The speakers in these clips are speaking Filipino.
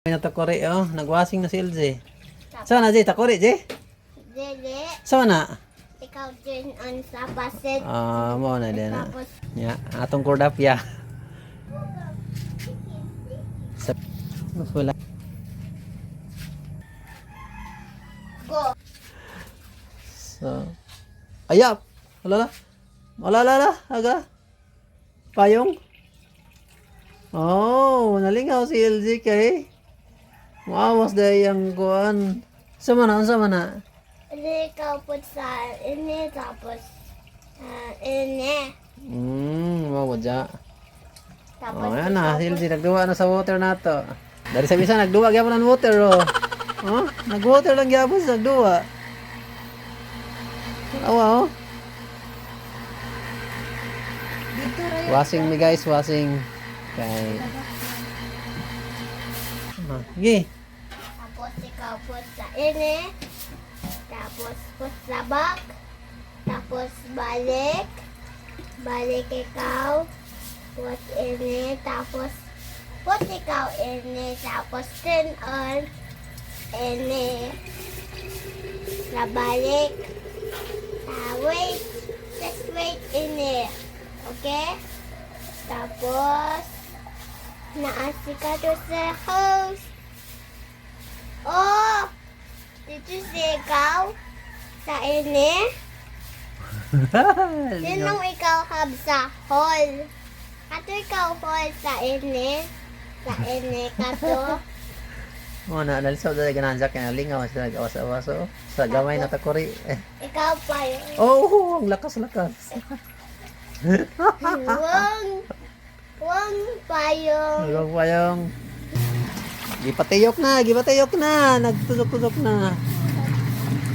May natakori oh, nagwasing na si LJ. Saan na Jay? Takori Jay? Dili. Saan na? Ikaw din ang sa basit. Mo na din na. Tapos, Ya, atong kordapya. Sa wala. go. So, ayap. Wala. Wala. Aga. Payong. Oh, nalingaw si LJ kay. Maawas dahil yung kuan. Sama na. Ikaw po sa ini. Tapos, ini. Mawa dya. Tapos, Oh, yan na. Si LJ, nagduwa na sa water na to. Dari sa bisa, nagduwa gyapon ng water, oh. Oh, nag-water lang gyapon sa nagduwa. Awa, oh. Washing me guys, washing. Kay. Sige. Tapos, ikaw po sa ini. Tapos, po sa bak. Tapos, balik. Balik ikaw. Put ini. Tapos, put ikaw ini. Tapos, turn on. Ini. Nabalik. Wait. Just wait ini. Okay? Tapos, naasi ka to sa house. Oh! Did you see ikaw? Sa ini? Sinong ikaw hab sa hall? Kato ikaw hall sa ini? Sa ini kato? Oh, na nalisaw dali ganansa kay nalingaw sa awas-awas oh. Sa gamay na takori. Ikaw pa yun. Oh, ang lakas. Wang pa yun. Huwag pa yung gipatayok na, nagtusok-tusok na.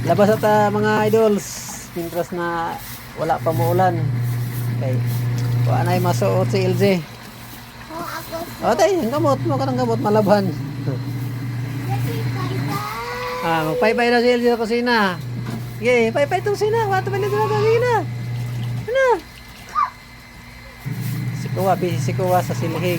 Labas at mga idols, pintras na wala pa muulan. Okay. Wala na yung masuot si LJ. Oh, ako. O tay, ang gamot mo ka ng gamot, malaban. Magpay-pay na si LJ sa kusina. Sige, pay-pay itong kusina. Wato pa nito na kusina. Ano? Si Kuwa, busy si Kuwa sa silhig.